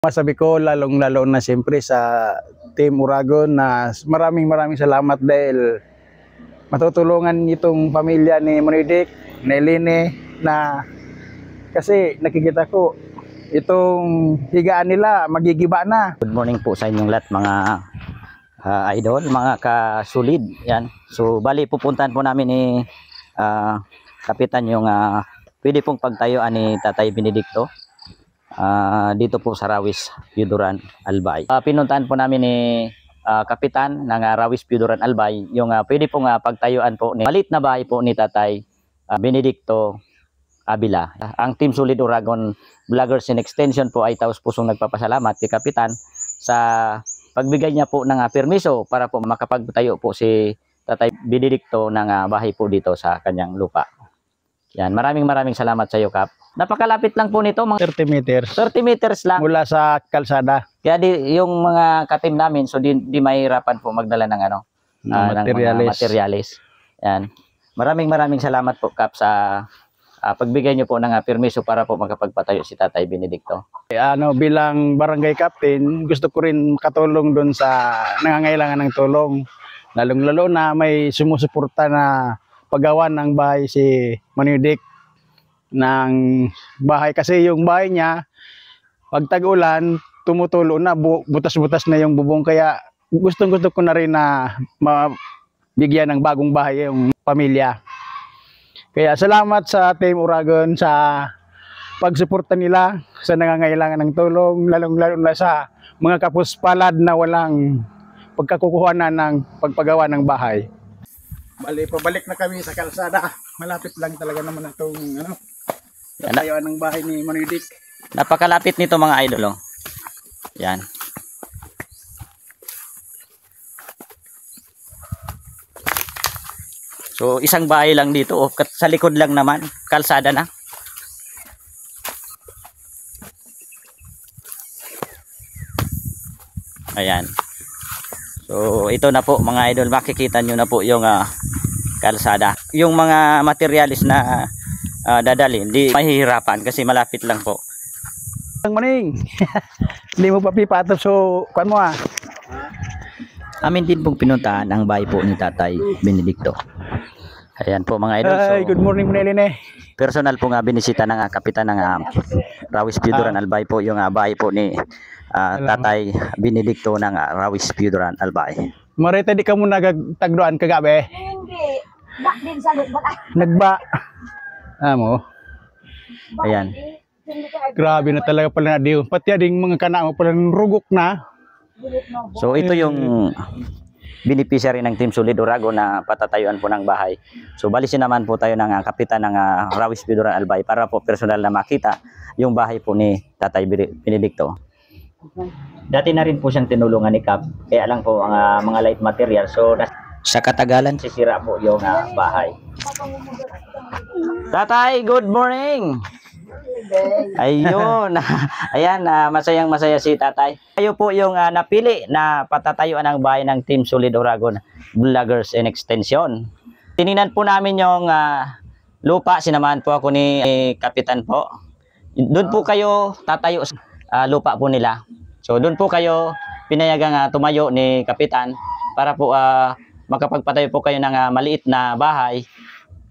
Masabi ko lalong-lalo na siyempre sa Team Uragon na maraming salamat dahil matutulungan itong pamilya ni Monidik, ni Eline, na kasi nakikita ko itong higaan nila magigiba na. Good morning po sa inyong lahat mga idol, mga kasulid. Yan. So bali pupuntahan po namin ni Kapitan yung pwede pong pagtayuan ni Tatay Benedicto. Dito po sa Rawis Piuduran Albay. Pinuntahan po namin ni Kapitan ng Rawis Piuduran Albay yung pwede pong pagtayuan po ni malit na bahay po ni Tatay Benedicto Abila. Ang Team Solid Uragon Vloggers and Extension po ay taos pusong nagpapasalamat kay Kapitan sa pagbigay niya po ng permiso para po makapagtayo po si Tatay Benedicto ng bahay po dito sa kanyang lupa. Yan, maraming salamat sa iyo, Kap. Napakalapit lang po nito, mga 30 meters. 30 meters lang Mula sa kalsada. Kaya yung mga katim namin, so di mahirapan po magdala ng materialis. ng materialis. Yan. Maraming salamat po, Kap, sa pagbigay niyo po ng permiso para po makapagpatayo si Tatay Benedicto. Bilang barangay captain, gusto ko rin katulong doon sa nangangailangan ng tulong. Lalong-lalo na may sumusuporta na paggawa ng bahay si Monidik ng bahay. Kasi yung bahay niya, pag tag-ulan, tumutulo na, butas-butas na yung bubong. Kaya gustong-gusto ko na rin na mabigyan ng bagong bahay yung pamilya. Kaya salamat sa Team Uragon sa pagsuporta nila sa nangangailangan ng tulong, lalong-lalo na sa mga kapuspalad na walang pagkakukuhanan ng pagpagawa ng bahay. Pabalik na kami sa kalsada. Malapit lang talaga naman itong tatayuan ng bahay ni Monidik. Napakalapit nito mga idol. Yan. So isang bahay lang dito, sa likod lang naman, kalsada na. Ayan. So ito na po mga idol, makikita nyo na po yung kalsada. Yung mga materialis na dadalhin, di mahihirapan kasi malapit lang po. Ang maning, hindi mo pa pipatap, so kuan mo Amin din pong pinuntahan ang bahay po ni Tatay Benedicto. Ayan po mga idol. So, good morning mo Eline. Personal po binisita ng Kapitan ng Rawis Piuduran Albay po yung bahay po ni Tatay Benedicto ng Rawis Piuduran Albay. Marita di ka mo nagtagdoan kagabi? Hindi. Bak din sa lutbat. Nagba. Amo. Ayan. Grabe na talaga pala na diyo. Pati ading mga kana mo pala rugok na. So ito yung beneficiary ng Team Solid Uragon na patatayuan po ng bahay. So balisin naman po tayo ng Kapitan ng Rawis Piuduran Albay para po personal na makita yung bahay po ni Tatay Benedicto. Dati na rin po siyang tinulungan ni Kap, kaya lang po ang mga light material. So sa katagalan sisira po yung bahay. Tatay, good morning! Ayun. Ayan, masaya si Tatay. Kayo po yung napili na patatayuan ng bahay ng Team Solid Uragon Vloggers and Extension. Tininan po namin yung lupa, sinamahan po ako ni Kapitan po. Doon po kayo tatayo sa lupa po nila. So doon po kayo pinayagang tumayo ni Kapitan para po makapagpatayo po kayo ng maliit na bahay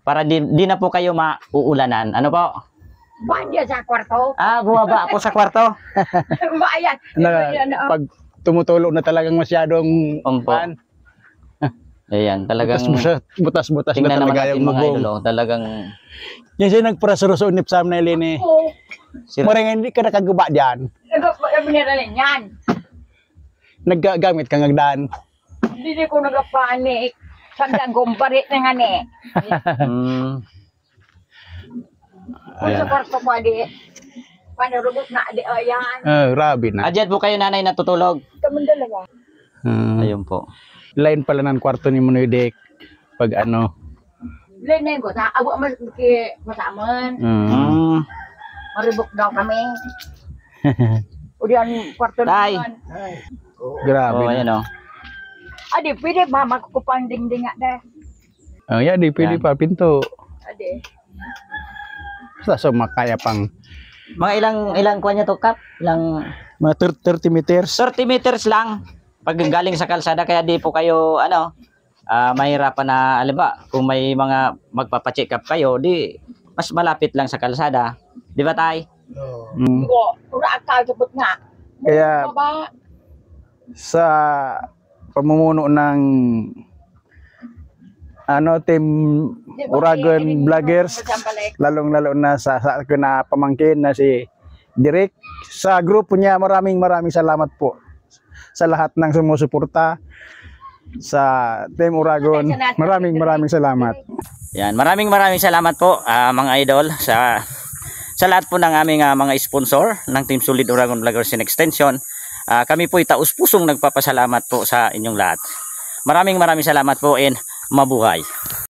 para di na po kayo mauulanan. Ano po? Bandiya sa kwarto. Bumaba ako sa kwarto. Bayan. Pag tumutulo na talagang masyadong Umpan. Ayan, talagang butas-butas na tingnan naman talaga natin yung mga bubong. idol. Talagang Yan siya nagparasurusunip sa amin na Eline. Maring hindi ka nakaguba dyan. Biniralin yan. Naggamit kang agdaan. Hindi ko nagapanik. Sandang gumparit na nga ni. Kung sa kwarto ko di. Panarubot na di. Ayan. Grabe na. Adyan po kayo nanay natutulog. Kamang dalawa. Ayun po. Line pala ng kwarto ni Monidik. Pag Lenen ko. Abo masaman. Maribok daw kami. O diyan kwarto Tay. naman. Grabe na. Ayan o. Adi, pwede ba magkukupang dingding nga de? Yeah, di pwede Yan. pa pinto. Adi. Basta so makaya pang Mga ilang kuha niya to, Kap? Ilang Mga 30 meters. 30 meters lang pag galing sa kalsada, kaya di po kayo mahirapan na aliba kung may mga magpapacheck up kayo, di mas malapit lang sa kalsada, di ba tay? Mm. Oo, ura ka jabot nga. Kaya Ba? sa pamumuno ng team Uragon Vloggers, lalong-lalo na sa akin na pamangkin na si Direk, sa grupo niya, maraming salamat po sa lahat ng sumusuporta sa Team Uragon. Maraming salamat. Yan, maraming salamat po mga idol sa lahat po ng aming mga sponsor ng Team Sulid Uragon Vloggers and Extension. Kami po taus-pusong nagpapasalamat po sa inyong lahat. Maraming salamat po and mabuhay.